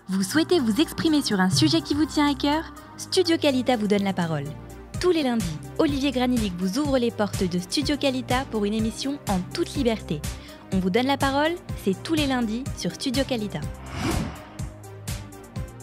Vous souhaitez vous exprimer sur un sujet qui vous tient à cœur? Studio Qualita vous donne la parole. Tous les lundis, Olivier Granilic vous ouvre les portes de Studio Qualita pour une émission en toute liberté. On vous donne la parole, c'est tous les lundis sur Studio Qualita.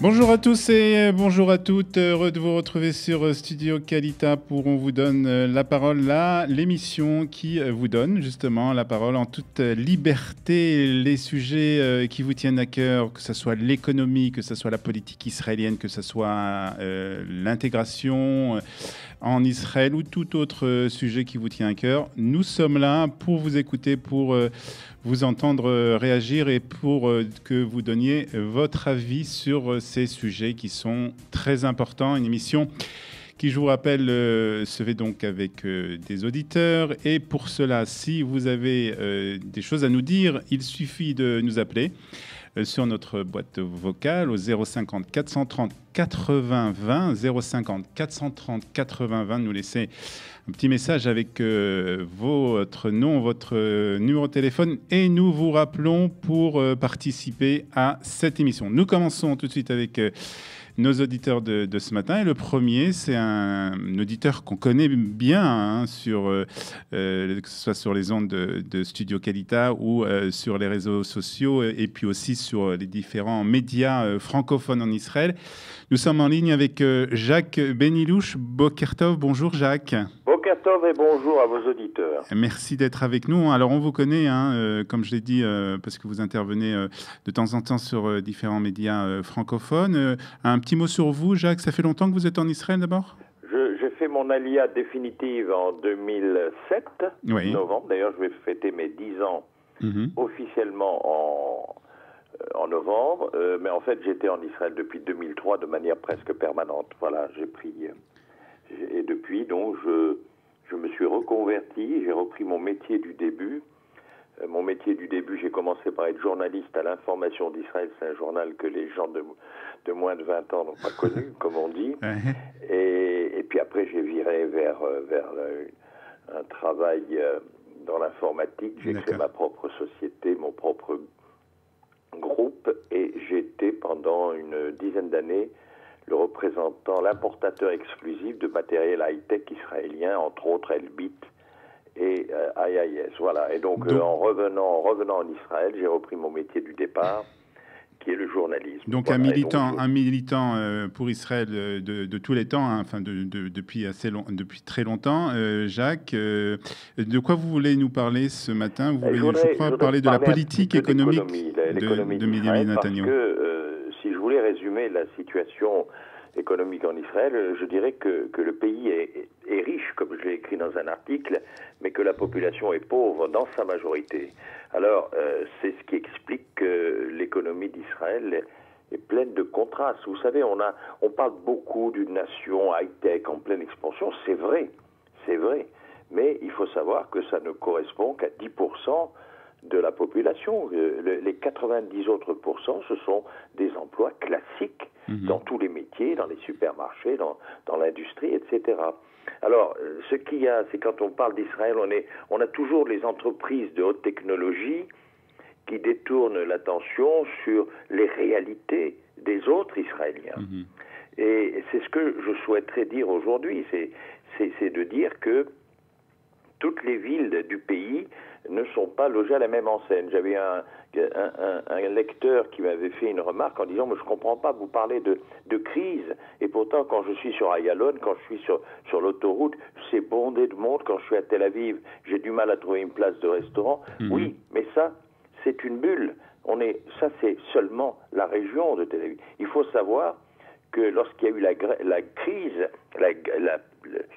Bonjour à tous et bonjour à toutes, heureux de vous retrouver sur Studio Qualita pour On vous donne la parole, là, l'émission qui vous donne justement la parole en toute liberté, les sujets qui vous tiennent à cœur, que ce soit l'économie, que ce soit la politique israélienne, que ce soit l'intégration en Israël ou tout autre sujet qui vous tient à cœur. Nous sommes là pour vous écouter, pour vous entendre réagir et pour que vous donniez votre avis sur ces sujets qui sont très importants. Une émission qui, je vous rappelle, se fait donc avec des auditeurs. Et pour cela, si vous avez des choses à nous dire, il suffit de nous appeler sur notre boîte vocale au 050 430 80 20, 050 430 80 20, nous laisser un petit message avec votre nom, votre numéro de téléphone et nous vous rappelons pour participer à cette émission. Nous commençons tout de suite avec nos auditeurs de ce matin. Et le premier, c'est un auditeur qu'on connaît bien, que ce soit sur les ondes de Studio Qualita ou sur les réseaux sociaux et puis aussi sur les différents médias francophones en Israël. Nous sommes en ligne avec Jacques Benilouche. Boker Tov, bonjour Jacques. Boker Tov et bonjour à vos auditeurs. Merci d'être avec nous. Alors on vous connaît, comme je l'ai dit, parce que vous intervenez de temps en temps sur différents médias francophones. Un petit mot sur vous, Jacques. Ça fait longtemps que vous êtes en Israël d'abord ? J'ai fait mon alia définitive en 2007, oui. Novembre. D'ailleurs, je vais fêter mes 10 ans officiellement en novembre. Mais en fait, j'étais en Israël depuis 2003 de manière presque permanente. Voilà, et depuis, donc, je me suis reconverti. J'ai repris mon métier du début. Mon métier du début, j'ai commencé par être journaliste à l'Information d'Israël. C'est un journal que les gens de moins de 20 ans n'ont pas connu, comme on dit. Et puis après, j'ai viré vers un travail dans l'informatique. J'ai créé ma propre société, mon propre groupe. Et j'ai été pendant une dizaine d'années le représentant, l'importateur exclusif de matériel high-tech israélien, entre autres Elbit et IIS, voilà. Et donc en revenant en Israël, j'ai repris mon métier du départ, qui est le journalisme. Donc voilà. un militant pour Israël de tous les temps, enfin depuis très longtemps. Jacques, de quoi vous voulez nous parler ce matin? Vous voulez, je crois, parler de la politique économique de Benjamin Netanyahu. Parce que si je voulais résumer la situation économique en Israël, je dirais que le pays est riche, comme je l'ai écrit dans un article, mais que la population est pauvre dans sa majorité. Alors, c'est ce qui explique que l'économie d'Israël est pleine de contrastes. Vous savez, on parle beaucoup d'une nation high-tech en pleine expansion, c'est vrai, mais il faut savoir que ça ne correspond qu'à 10% de la population. Les 90 autres pourcents, ce sont des emplois classiques dans tous les métiers, dans les supermarchés, dans l'industrie, etc. Alors, ce qu'il y a, c'est quand on parle d'Israël, on a toujours les entreprises de haute technologie qui détournent l'attention sur les réalités des autres Israéliens. Et c'est ce que je souhaiterais dire aujourd'hui, c'est de dire que toutes les villes du pays ne sont pas logées à la même enseigne. J'avais un lecteur qui m'avait fait une remarque en disant « Mais je ne comprends pas, vous parlez de crise, et pourtant quand je suis sur Ayalon, quand je suis sur l'autoroute, c'est bondé de monde. Quand je suis à Tel Aviv, j'ai du mal à trouver une place de restaurant. Oui, mais ça, c'est une bulle. Ça, c'est seulement la région de Tel Aviv. Il faut savoir que lorsqu'il y a eu la crise,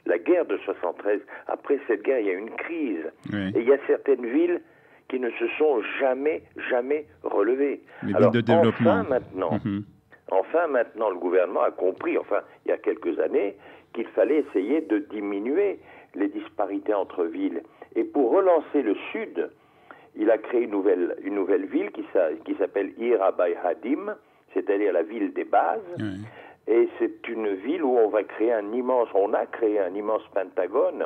la guerre de 73, après cette guerre, il y a eu une crise. Oui. Et il y a certaines villes qui ne se sont jamais relevées. Alors, enfin maintenant, le gouvernement a compris, il y a quelques années, qu'il fallait essayer de diminuer les disparités entre villes. Et pour relancer le Sud, il a créé une nouvelle ville qui s'appelle Ir Habay Hadim, c'est-à-dire la ville des bases. Oui. Et c'est une ville où on a créé un immense pentagone,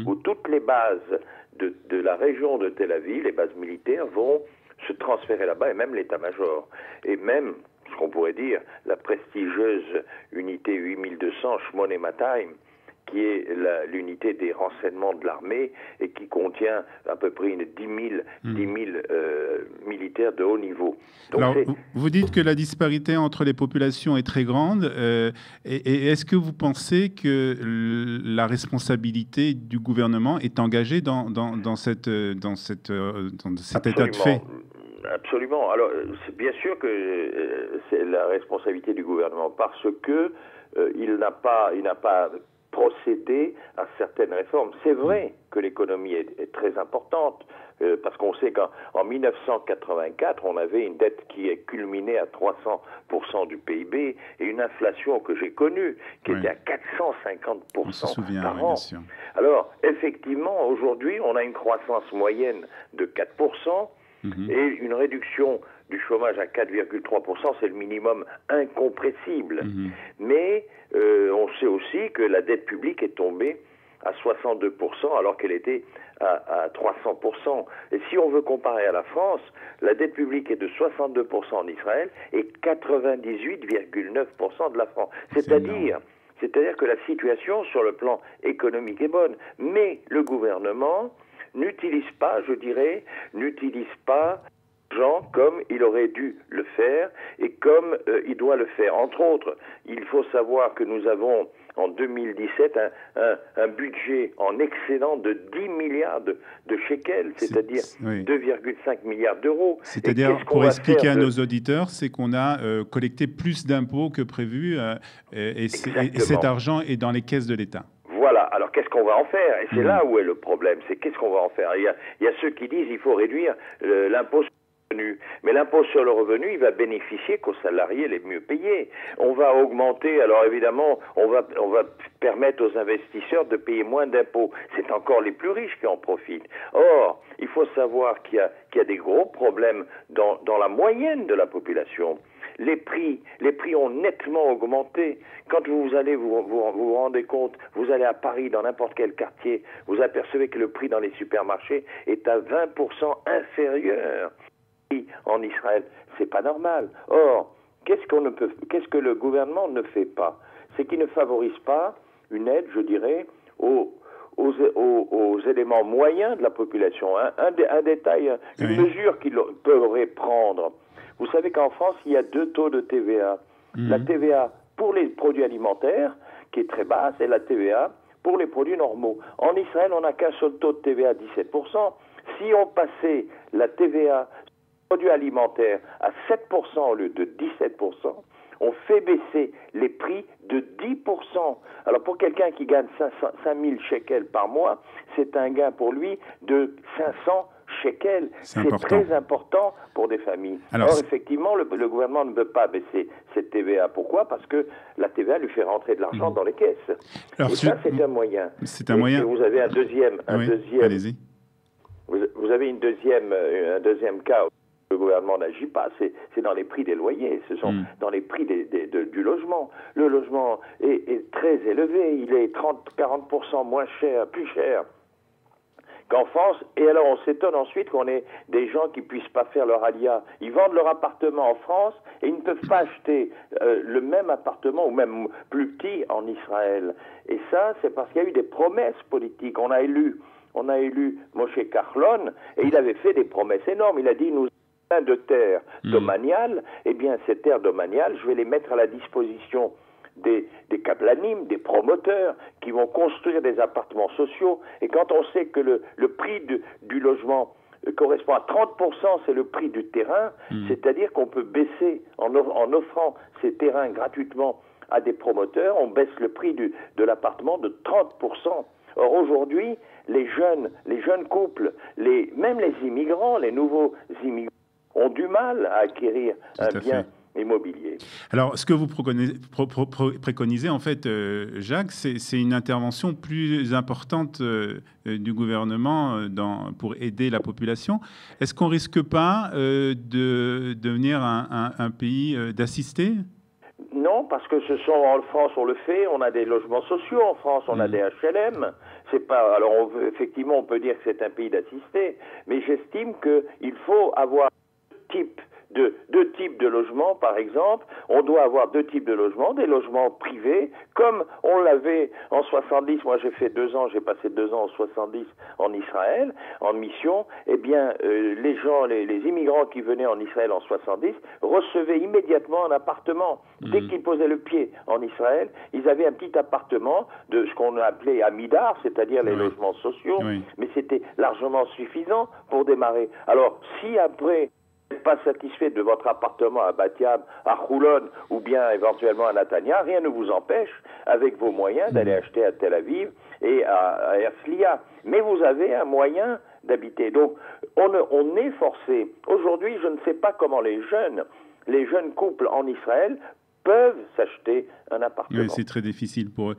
où toutes les bases de la région de Tel Aviv, les bases militaires, vont se transférer là-bas, et même l'état-major. Et même, je qu'on pourrait dire, la prestigieuse unité 8200 Shmone-Matayim, qui est l'unité des renseignements de l'armée et qui contient à peu près 10 000 militaires de haut niveau. Donc alors, vous dites que la disparité entre les populations est très grande. Et est-ce que vous pensez que la responsabilité du gouvernement est engagée dans cet état de fait ? Absolument. Alors, c'est bien sûr que c'est la responsabilité du gouvernement parce que il n'a pas procéder à certaines réformes. C'est vrai que l'économie est très importante, parce qu'on sait qu'en 1984, on avait une dette qui est culminée à 300% du PIB et une inflation que j'ai connue, qui était à 450% par an. Bien sûr. Alors, effectivement, aujourd'hui, on a une croissance moyenne de 4%, et une réduction du chômage à 4,3%, c'est le minimum incompressible. Mais on sait aussi que la dette publique est tombée à 62% alors qu'elle était à 300%. Et si on veut comparer à la France, la dette publique est de 62% en Israël et 98,9% de la France. C'est-à-dire que la situation sur le plan économique est bonne. Mais le gouvernement n'utilise pas l'argent comme il aurait dû le faire et comme il doit le faire. Entre autres, il faut savoir que nous avons en 2017 un budget en excédent de 10 milliards de shekels, c'est-à-dire 2,5 milliards d'euros. C'est-à-dire, pour expliquer à nos auditeurs, c'est qu'on a collecté plus d'impôts que prévu et cet argent est dans les caisses de l'État. Voilà, alors qu'est-ce qu'on va en faire? Et c'est là où est le problème, c'est qu'est-ce qu'on va en faire? Il y a ceux qui disent qu'il faut réduire l'impôt sur le revenu. Mais l'impôt sur le revenu, il va bénéficier qu'aux salariés les mieux payés. On va augmenter, alors évidemment, on va permettre aux investisseurs de payer moins d'impôts. C'est encore les plus riches qui en profitent. Or, il faut savoir qu'il y a des gros problèmes dans la moyenne de la population. Les prix ont nettement augmenté. Quand vous allez vous rendez compte, vous allez à Paris, dans n'importe quel quartier, vous apercevez que le prix dans les supermarchés est à 20% inférieur en Israël. C'est pas normal. Or, qu'est-ce que le gouvernement ne fait pas? C'est qu'il ne favorise pas une aide, je dirais, aux éléments moyens de la population. Un détail, une mesure qu'il pourrait prendre. Vous savez qu'en France, il y a 2 taux de TVA. La TVA pour les produits alimentaires, qui est très basse, et la TVA pour les produits normaux. En Israël, on n'a qu'un seul taux de TVA, 17%. Si on passait la TVA sur les produits alimentaires à 7% au lieu de 17%, on fait baisser les prix de 10%. Alors pour quelqu'un qui gagne 5 000 shekels par mois, c'est un gain pour lui de 500 shekels. C'est très important pour des familles. Alors, or, effectivement, le gouvernement ne veut pas baisser cette TVA. Pourquoi? Parce que la TVA lui fait rentrer de l'argent dans les caisses. Alors, et ça, c'est un moyen. C'est un moyen. Vous avez un deuxième. Allez-y. Vous avez un deuxième cas où le gouvernement n'agit pas, c'est dans les prix des loyers, ce sont dans les prix du logement. Le logement est très élevé, il est 30-40% moins cher, plus cher qu'en France, et alors on s'étonne ensuite qu'on ait des gens qui puissent pas faire leur alia. Ils vendent leur appartement en France et ils ne peuvent pas acheter le même appartement ou même plus petit en Israël. Et ça, c'est parce qu'il y a eu des promesses politiques. On a élu Moshe Kahlon et il avait fait des promesses énormes. Il a dit, nous avons de terres domaniales, eh bien ces terres domaniales, je vais les mettre à la disposition des kablanim, des promoteurs qui vont construire des appartements sociaux. Et quand on sait que le prix du logement correspond à 30%, c'est le prix du terrain, c'est-à-dire qu'on peut baisser, en offrant ces terrains gratuitement à des promoteurs, on baisse le prix de l'appartement de 30%. Or aujourd'hui, les jeunes couples, même les immigrants, les nouveaux immigrants, ont du mal à acquérir un bien immobilier. Alors, ce que vous préconisez, en fait, Jacques, c'est une intervention plus importante du gouvernement pour aider la population. Est-ce qu'on ne risque pas de devenir un pays d'assistés ? Non, parce que en France, on le fait, on a des logements sociaux en France, on a des HLM. C'est pas, alors effectivement, on peut dire que c'est un pays d'assistés, mais j'estime qu'il faut avoir ce type de deux types de logements, par exemple. On doit avoir deux types de logements, des logements privés, comme on l'avait en 70. Moi, j'ai fait 2 ans, j'ai passé 2 ans en 70 en Israël, en mission. Eh bien, les gens, les immigrants qui venaient en Israël en 70 recevaient immédiatement un appartement. Dès qu'ils posaient le pied en Israël, ils avaient un petit appartement de ce qu'on appelait Amidar, c'est-à-dire les logements sociaux, mais c'était largement suffisant pour démarrer. Alors, si après pas satisfait de votre appartement à Bat-Yam, à Khoulon ou bien éventuellement à Netanya, rien ne vous empêche, avec vos moyens, d'aller acheter à Tel Aviv et à Herzliya. Mais vous avez un moyen d'habiter. Donc, on est forcé. Aujourd'hui, je ne sais pas comment les jeunes couples en Israël peuvent s'acheter un appartement. Oui, c'est très difficile pour eux.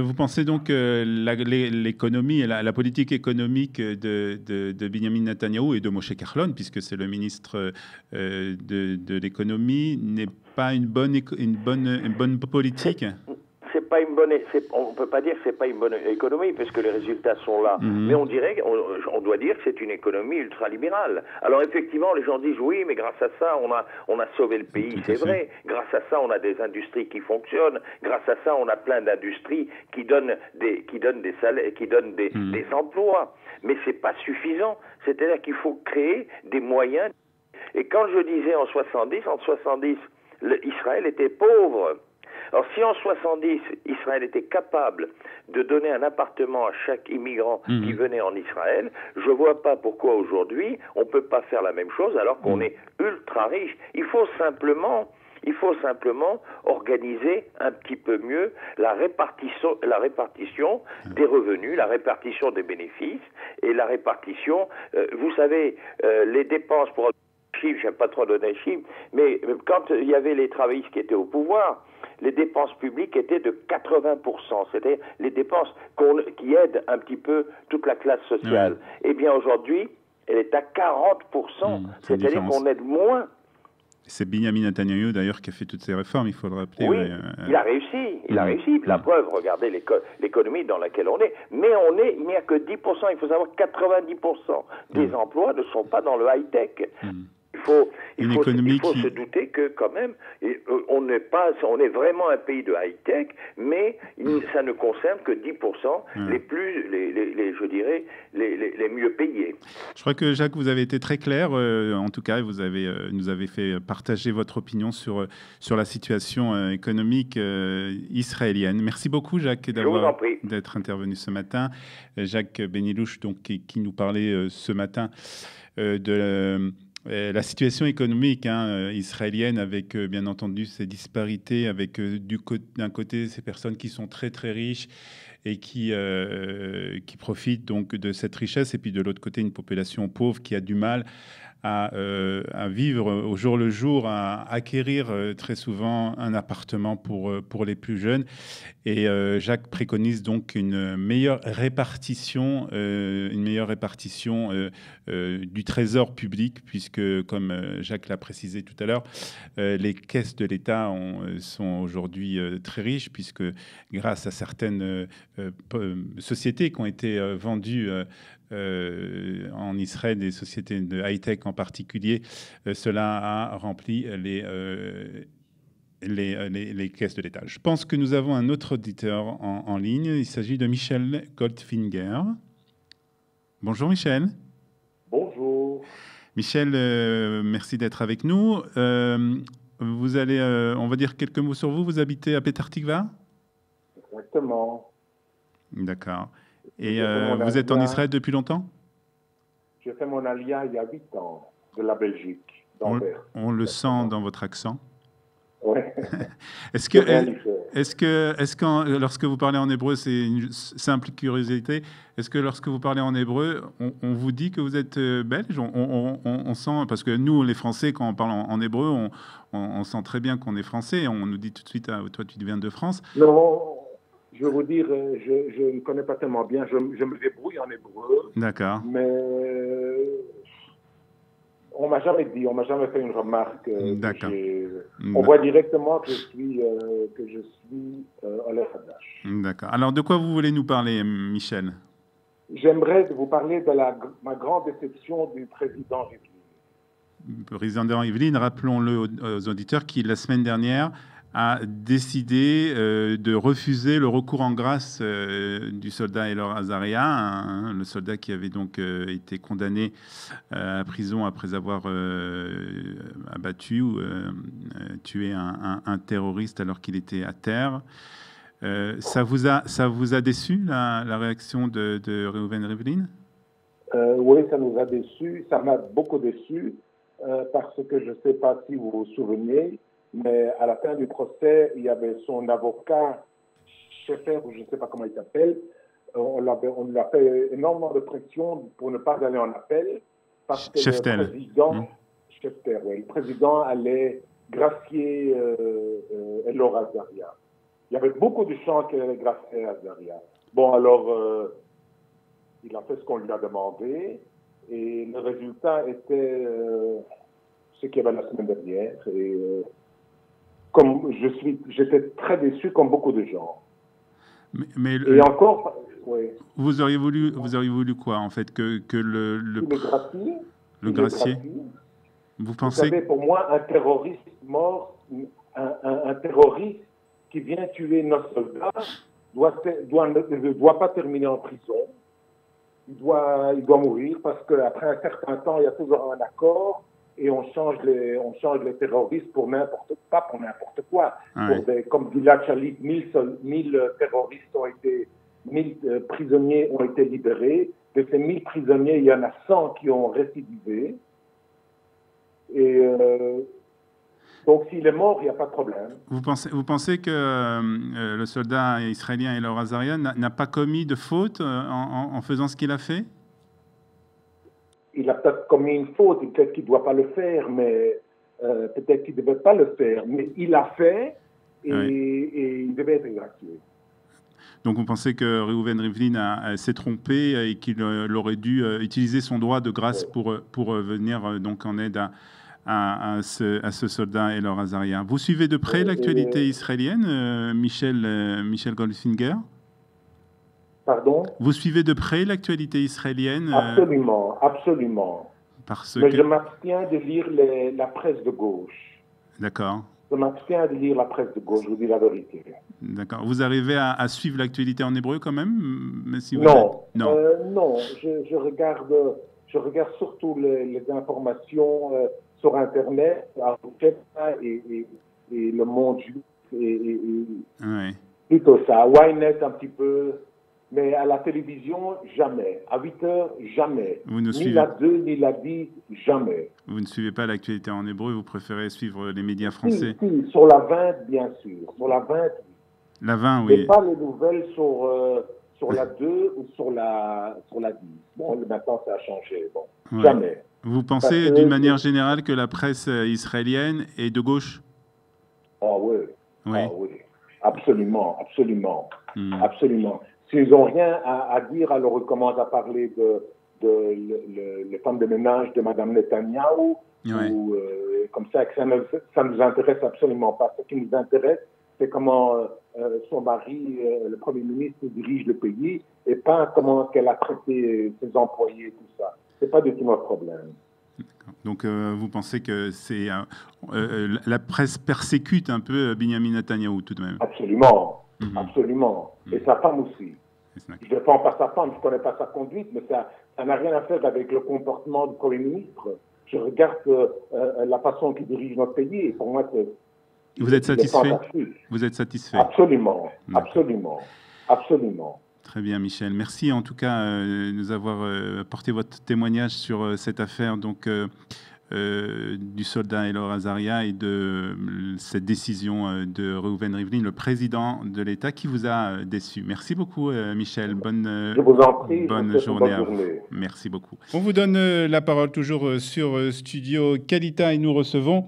Vous pensez donc que l'économie, la politique économique de Benjamin Netanyahou et de Moshe Kahlon, puisque c'est le ministre de l'économie, n'est pas une bonne politique? C'est pas une bonne, on peut pas dire que c'est pas une bonne économie parce que les résultats sont là. Mais on doit dire que c'est une économie ultralibérale. Alors effectivement, les gens disent oui, mais grâce à ça, on a sauvé le pays, c'est vrai. Grâce à ça, on a des industries qui fonctionnent. Grâce à ça, on a plein d'industries qui donnent des salaires, qui donnent des emplois. Mais c'est pas suffisant. C'est-à-dire qu'il faut créer des moyens. Et quand je disais en 70, Israël était pauvre. Alors, si en 70, Israël était capable de donner un appartement à chaque immigrant qui venait en Israël, je ne vois pas pourquoi aujourd'hui on ne peut pas faire la même chose alors qu'on est ultra riche. Il faut simplement organiser un petit peu mieux la répartition des revenus, la répartition des bénéfices et la répartition, vous savez, les dépenses pour... J'aime pas trop donner les chiffres, mais quand il y avait les travaillistes qui étaient au pouvoir, les dépenses publiques étaient de 80%, c'est-à-dire les dépenses qui aident un petit peu toute la classe sociale. Eh bien aujourd'hui, elle est à 40%, c'est-à-dire qu'on aide moins. C'est Benjamin Netanyahou d'ailleurs qui a fait toutes ces réformes, il faut le rappeler. Oui, il a réussi. La preuve, regardez l'économie dans laquelle on est. Mais il n'y a que 10%, il faut savoir que 90% des emplois ne sont pas dans le high-tech. Il faut se douter que quand même, on est vraiment un pays de high-tech, mais ça ne concerne que 10% je dirais, les mieux payés. Je crois que Jacques, vous avez été très clair. En tout cas, vous nous avez fait partager votre opinion sur la situation économique israélienne. Merci beaucoup, Jacques, d'être intervenu ce matin. Jacques Benilouche, donc, qui nous parlait ce matin de la situation économique israélienne, avec bien entendu ces disparités, avec d'un côté ces personnes qui sont très très riches et qui profitent donc de cette richesse, et puis de l'autre côté une population pauvre qui a du mal à vivre au jour le jour, à acquérir très souvent un appartement pour les plus jeunes. Et Jacques préconise donc une meilleure répartition du trésor public, puisque, comme Jacques l'a précisé tout à l'heure, les caisses de l'État sont aujourd'hui très riches, puisque grâce à certaines sociétés qui ont été vendues en Israël, des sociétés de high-tech en particulier, cela a rempli les caisses de l'État. Je pense que nous avons un autre auditeur en ligne. Il s'agit de Michel Goldfinger. Bonjour Michel. Bonjour. Michel, merci d'être avec nous. Vous allez, on va dire quelques mots sur vous. Vous habitez à Petah Tikva ? Exactement. D'accord. Et vous êtes en Israël depuis longtemps ? J'ai fait mon alia il y a 8 ans, de la Belgique, d'Anvers. On le sent dans votre accent. Oui. Est-ce que lorsque vous parlez en hébreu, c'est une simple curiosité, est-ce que lorsque vous parlez en hébreu, on vous dit que vous êtes belge ? On sent, parce que nous, les Français, quand on parle en hébreu, on sent très bien qu'on est français. On nous dit tout de suite, ah, toi, tu viens de France. Non. Je veux vous dire, je ne connais pas tellement bien. Je me débrouille en hébreu. D'accord. Mais on m'a jamais dit, on m'a jamais fait une remarque. D'accord. On voit directement que je suis Oleh Hadash. D'accord. Alors, de quoi vous voulez nous parler, Michel ? J'aimerais vous parler de ma grande déception du président Rivlin. président Rivlin, rappelons-le aux auditeurs, qui la semaine dernière a décidé de refuser le recours en grâce du soldat Elor Azaria, le soldat qui avait donc été condamné à prison après avoir abattu ou tué un terroriste alors qu'il était à terre. Ça vous a déçu, la réaction de Reuven Rivlin? Oui, ça nous a déçus. Ça m'a beaucoup déçu parce que je ne sais pas si vous vous souvenez, mais à la fin du procès, il y avait son avocat, Schefter, ou je ne sais pas comment il s'appelle. On lui a fait énormément de pression pour ne pas aller en appel parce que le président allait gracier Elor Azaria. Il y avait beaucoup de chances qu'il allait gracier Azaria. Bon, alors, il a fait ce qu'on lui a demandé et le résultat était ce qu'il y avait la semaine dernière. Et comme j'étais très déçu, comme beaucoup de gens. Et encore, oui. Vous auriez voulu quoi, en fait, que le gracier. Vous pensez? Vous savez, pour moi, un terroriste mort, un terroriste qui vient tuer nos soldats ne doit pas terminer en prison. Il doit mourir parce qu'après un certain temps, il y a toujours un accord et on change les terroristes pour n'importe quoi. Ouais. Comme dit Chalit, 1000 terroristes 1000 prisonniers ont été libérés. De ces 1000 prisonniers, il y en a 100 qui ont récidivé. Et donc, s'il est mort, il n'y a pas de problème. Vous pensez que le soldat israélien Elor Azaria n'a pas commis de faute en faisant ce qu'il a fait? Il a peut-être commis une faute, peut-être qu'il ne doit pas le faire, mais peut-être qu'il ne devait pas le faire. Mais il l'a fait et il devait être gracié. Donc vous pensez que Reuven Rivlin s'est trompé et qu'il aurait dû utiliser son droit de grâce pour venir donc en aide à ce soldat Elor Azaria. Vous suivez de près l'actualité israélienne, Michel Goldfinger? Pardon? Vous suivez de près l'actualité israélienne? Absolument. Mais je m'abstiens de lire la presse de gauche. D'accord. Je m'abstiens de lire la presse de gauche, je vous dis la vérité. D'accord. Vous arrivez à suivre l'actualité en hébreu quand même? Mais si vous non. Je regarde surtout les informations sur Internet, et Le Monde Juif, plutôt ça. Ynet un petit peu, mais à la télévision, jamais. À 8 heures, jamais. Ni la 2, ni la 10, jamais. Vous ne suivez pas l'actualité en hébreu, vous préférez suivre les médias français? Si, sur la 20, bien sûr. Sur la 20, La 20, oui. Et pas les nouvelles sur la 2 ou sur la 10. Bon, maintenant, ça a changé. Bon, jamais. Vous pensez d'une manière générale que la presse israélienne est de gauche? Ah oui. Absolument. Absolument. S'ils n'ont rien à dire, alors ils commencent à parler de les femmes de ménage de Mme Netanyahou, ou comme ça, que ça ne nous intéresse absolument pas. Ce qui nous intéresse, c'est comment son mari, le Premier ministre, dirige le pays, et pas comment qu'elle a traité ses employés, tout ça. Ce n'est pas du tout notre problème. Donc, vous pensez que c'est la presse persécute un peu Binyamin Netanyahou, tout de même? Absolument. Et sa femme aussi. Je ne défends pas sa femme, je ne connais pas sa conduite, mais ça n'a rien à faire avec le comportement du Premier ministre. Je regarde la façon qu'il dirige notre pays, et pour moi, c'est... Vous êtes satisfait? Vous êtes satisfait? Absolument. Très bien, Michel. Merci en tout cas de nous avoir apporté votre témoignage sur cette affaire du soldat Elor Azaria et de cette décision de Reuven Rivlin, le président de l'État, qui vous a déçu. Merci beaucoup, Michel. Je vous en prie, bonne journée à vous. Merci beaucoup. On vous donne la parole toujours sur Studio Kalita et nous recevons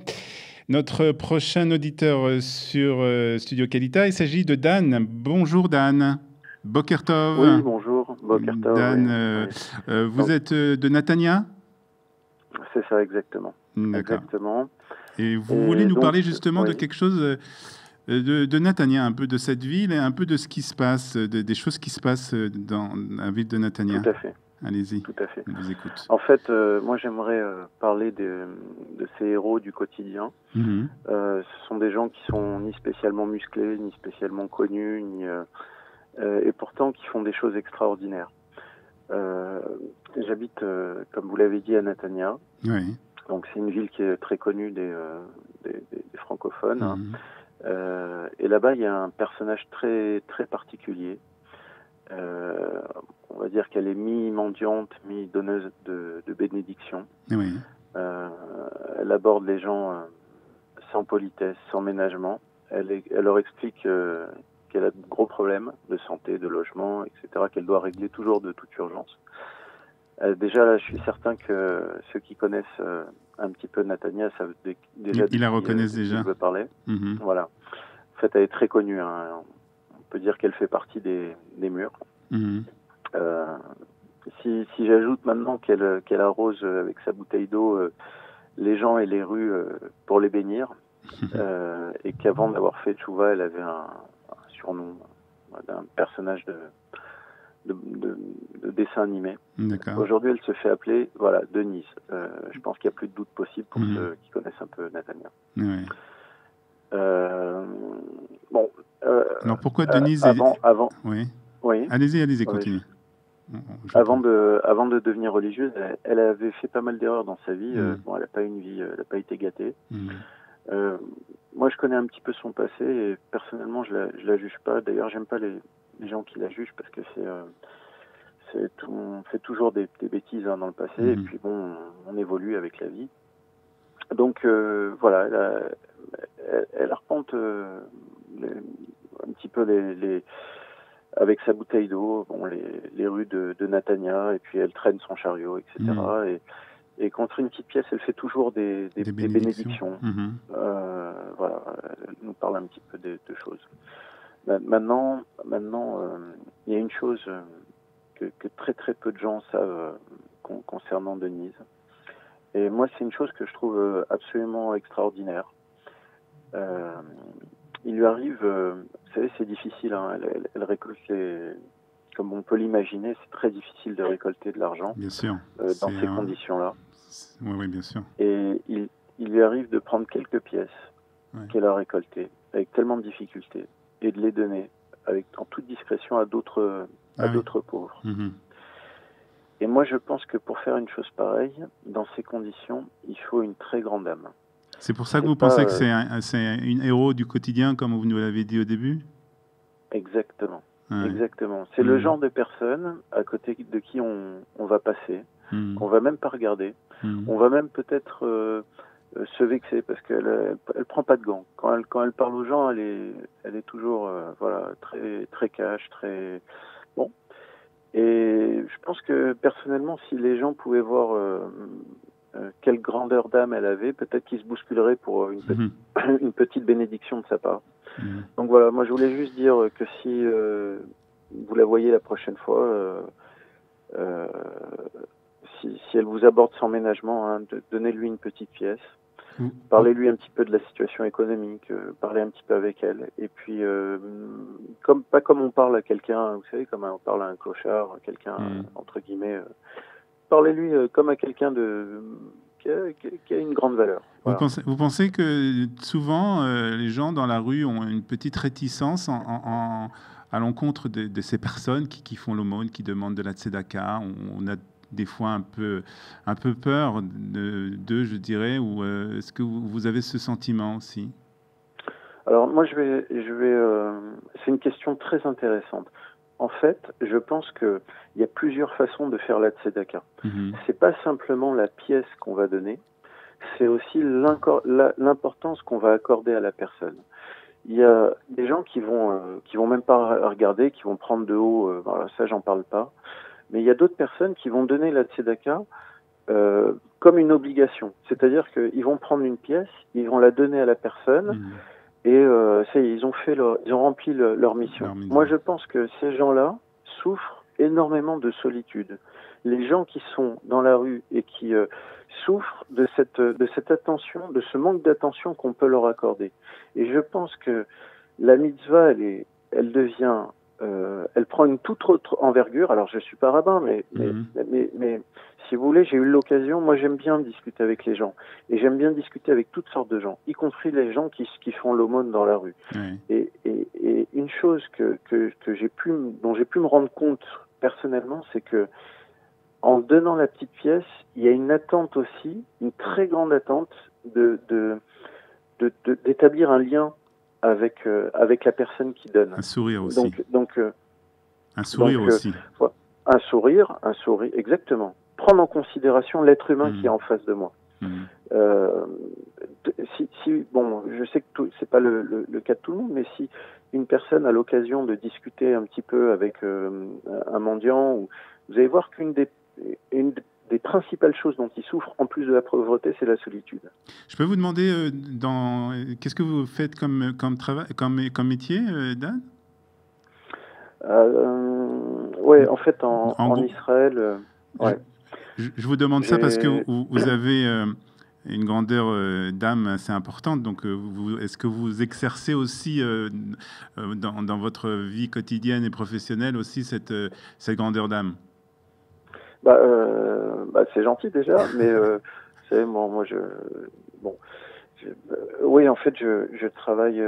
notre prochain auditeur sur Studio Kalita. Il s'agit de Dan. Bonjour Dan. Boker Tov. Oui, bonjour. Boker Tov. Dan, vous êtes de Natania? C'est ça, exactement. D'accord. Exactement. Et vous voulez nous parler justement de quelque chose de Natania, un peu de cette ville et un peu de ce qui se passe, des choses qui se passent dans la ville de Natania. Tout à fait. allez-y. Tout à fait. On vous écoute. En fait, moi, j'aimerais parler de ces héros du quotidien. Ce sont des gens qui sont ni spécialement musclés, ni spécialement connus, et pourtant qui font des choses extraordinaires. J'habite, comme vous l'avez dit, à Netanya. Oui. Donc c'est une ville qui est très connue des francophones. Et là-bas, il y a un personnage très très particulier. On va dire qu'elle est mi-mendiante, mi-donneuse de bénédictions. Oui. Elle aborde les gens sans politesse, sans ménagement. Elle leur explique qu'elle a de gros problèmes de santé, de logement, etc., qu'elle doit régler toujours de toute urgence. Déjà, là, je suis certain que ceux qui connaissent un petit peu Netanya savent déjà Ils la reconnaissent déjà. Je veux parler. Voilà. En fait, elle est très connue. Hein. On peut dire qu'elle fait partie des murs. Si j'ajoute maintenant qu'elle arrose avec sa bouteille d'eau les gens et les rues pour les bénir, et qu'avant d'avoir fait Tchouva, elle avait un surnom d'un personnage de dessin animé. Aujourd'hui, elle se fait appeler Denise. Je pense qu'il n'y a plus de doute possible pour ceux qui connaissent un peu Netanya. Oui. Alors pourquoi Denise avant Oui. Oui. Allez-y, continuez. Avant de devenir religieuse, elle avait fait pas mal d'erreurs dans sa vie. Elle n'a pas eu une vie, elle n'a pas été gâtée. Moi, je connais un petit peu son passé et personnellement, je la juge pas. D'ailleurs, j'aime pas les gens qui la jugent parce que on fait toujours des bêtises dans le passé et puis bon, on évolue avec la vie. Donc voilà, elle arpente un petit peu avec sa bouteille d'eau, les rues de Netanya, et puis elle traîne son chariot, etc. Et contre une petite pièce, elle fait toujours des bénédictions. Voilà, elle nous parle un petit peu de choses. Maintenant, il y a une chose que très très peu de gens savent concernant Denise. Et moi, c'est une chose que je trouve absolument extraordinaire. Il lui arrive, vous savez, c'est difficile, hein, elle récolte comme on peut l'imaginer, c'est très difficile de récolter de l'argent bien sûr. Dans ces conditions-là. Oui, bien sûr. Et il lui arrive de prendre quelques pièces qu'elle a récoltées avec tellement de difficultés et de les donner en toute discrétion à d'autres pauvres. Et moi, je pense que pour faire une chose pareille, dans ces conditions, il faut une très grande âme. C'est pour ça que vous pensez que c'est une héros du quotidien, comme vous nous l'avez dit au début ? Exactement. Exactement. C'est le genre de personne à côté de qui on va passer, qu'on va même pas regarder. On va même peut-être se vexer parce qu'elle prend pas de gants. Quand elle parle aux gens, elle est toujours très très cash, très bon. Et je pense que personnellement, si les gens pouvaient voir quelle grandeur d'âme elle avait, peut-être qu'ils se bousculeraient pour une petite bénédiction de sa part. Donc voilà, moi je voulais juste dire que si vous la voyez la prochaine fois, si elle vous aborde sans ménagement, hein, donnez-lui une petite pièce, parlez-lui un petit peu de la situation économique, parlez un petit peu avec elle, et puis pas comme on parle à quelqu'un, vous savez, comme on parle à un clochard, quelqu'un entre guillemets, parlez-lui comme à quelqu'un qui a une grande valeur. Voilà. Vous pensez que souvent les gens dans la rue ont une petite réticence à l'encontre de ces personnes qui font l'aumône, qui demandent de la tzedaka? On a des fois un peu peur d'eux, je dirais, ou est-ce que vous avez ce sentiment aussi? Alors moi je vais c'est une question très intéressante. En fait, je pense qu'il y a plusieurs façons de faire la tzedaka. C'est pas simplement la pièce qu'on va donner, c'est aussi l'importance qu'on va accorder à la personne. Il y a des gens qui vont même pas regarder, qui vont prendre de haut, ça j'en parle pas. Mais il y a d'autres personnes qui vont donner la tzedaka comme une obligation. C'est-à-dire qu'ils vont prendre une pièce, ils vont la donner à la personne, et ça y est, ils ont rempli leur mission. Moi, je pense que ces gens-là souffrent énormément de solitude. Les gens qui sont dans la rue et qui souffrent de cette attention, de ce manque d'attention qu'on peut leur accorder. Et je pense que la mitzvah, elle devient elle prend une toute autre envergure. Alors, je suis pas rabbin, mais si vous voulez, j'ai eu l'occasion. Moi, j'aime bien discuter avec les gens, et j'aime bien discuter avec toutes sortes de gens, y compris les gens qui font l'aumône dans la rue. Et une chose dont j'ai pu me rendre compte personnellement, c'est que en donnant la petite pièce, il y a une attente aussi, une très grande attente d'établir un lien avec la personne qui donne. Un sourire aussi. Un sourire un sourire, exactement. Prendre en considération l'être humain qui est en face de moi. Je sais que c'est pas le cas de tout le monde, mais si une personne a l'occasion de discuter un petit peu avec un mendiant, vous allez voir qu'une des principales choses dont il souffre, en plus de la pauvreté, c'est la solitude. Je peux vous demander, qu'est-ce que vous faites comme travail, comme métier, Dan ? Oui, en fait, en Israël... Je vous demande ça parce que vous avez une grandeur d'âme assez importante. Donc, est-ce que vous exercez aussi dans votre vie quotidienne et professionnelle aussi cette grandeur d'âme ? C'est gentil déjà, mais vous savez, oui, en fait, je travaille.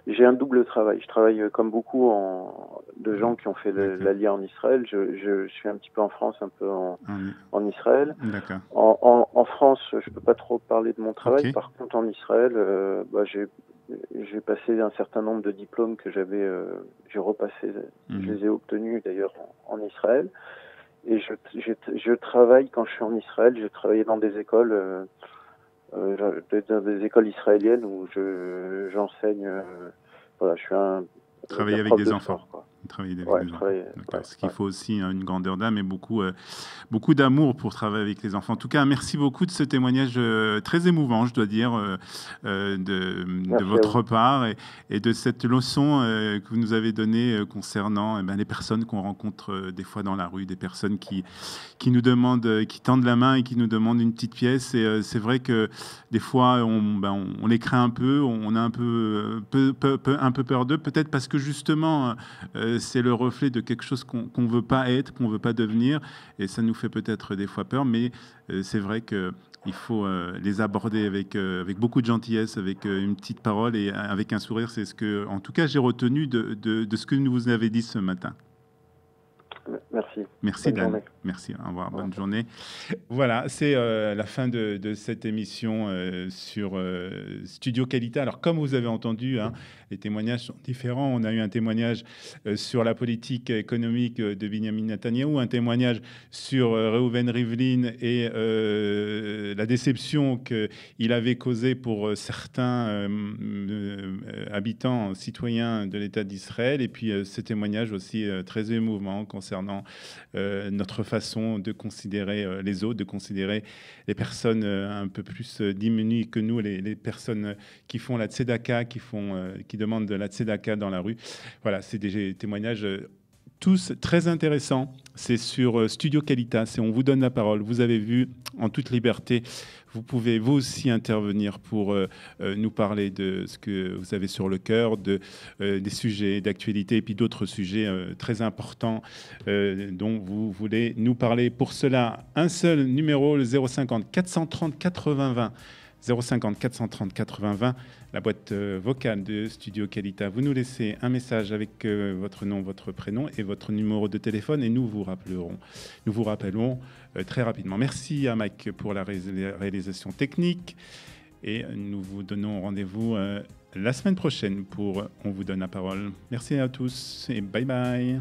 J'ai un double travail. Je travaille comme beaucoup de gens qui ont fait l'Aliyah en Israël. Je suis un petit peu en France, un peu en Israël. D'accord. En France, je peux pas trop parler de mon travail. Okay. Par contre, en Israël, j'ai passé un certain nombre de diplômes que j'ai repassé. Je les ai obtenus d'ailleurs en Israël. Et je travaille, quand je suis en Israël, je travaillais dans des écoles. Dans des écoles israéliennes où j'enseigne. Je suis travailler avec des enfants. Travailler avec des enfants. Parce qu'il faut aussi une grandeur d'âme et beaucoup d'amour pour travailler avec les enfants. En tout cas, merci beaucoup de ce témoignage très émouvant, je dois dire, de votre part et de cette leçon que vous nous avez donnée concernant les personnes qu'on rencontre des fois dans la rue, des personnes qui nous demandent, qui tendent la main et qui nous demandent une petite pièce. Et c'est vrai que des fois, on les craint un peu, on a un peu peur d'eux, peut-être parce que justement, c'est le reflet de quelque chose qu'on ne veut pas être, qu'on ne veut pas devenir, et ça nous fait peut-être des fois peur, mais c'est vrai qu'il faut les aborder avec beaucoup de gentillesse, avec une petite parole et avec un sourire. C'est ce que, en tout cas, j'ai retenu de ce que vous avez dit ce matin. Merci. Merci, Dan. Journée. Merci. Au revoir. Bonne journée. Voilà, c'est la fin de cette émission sur Studio Qualita. Alors, comme vous avez entendu, les témoignages sont différents. On a eu un témoignage sur la politique économique de Benjamin Netanyahou, un témoignage sur Reuven Rivlin et la déception qu'il avait causée pour certains habitants, citoyens de l'État d'Israël. Et puis, ce témoignage aussi très émouvant concernant notre façon de considérer les autres, de considérer les personnes un peu plus diminuées que nous, les personnes qui font la tzedaka, qui demandent de la tzedaka dans la rue. Voilà, c'est des témoignages tous très intéressants. C'est sur Studio Qualita, On vous donne la parole. Vous avez vu, en toute liberté, vous pouvez vous aussi intervenir pour nous parler de ce que vous avez sur le cœur, des sujets d'actualité et puis d'autres sujets très importants dont vous voulez nous parler. Pour cela, un seul numéro, le 050 430 80 20. 050 430 80 20, la boîte vocale de Studio Qualita. Vous nous laissez un message avec votre nom, votre prénom et votre numéro de téléphone et nous vous rappellerons très rapidement. Merci à Mike pour la réalisation technique et nous vous donnons rendez-vous la semaine prochaine pour On vous donne la parole. Merci à tous et bye bye.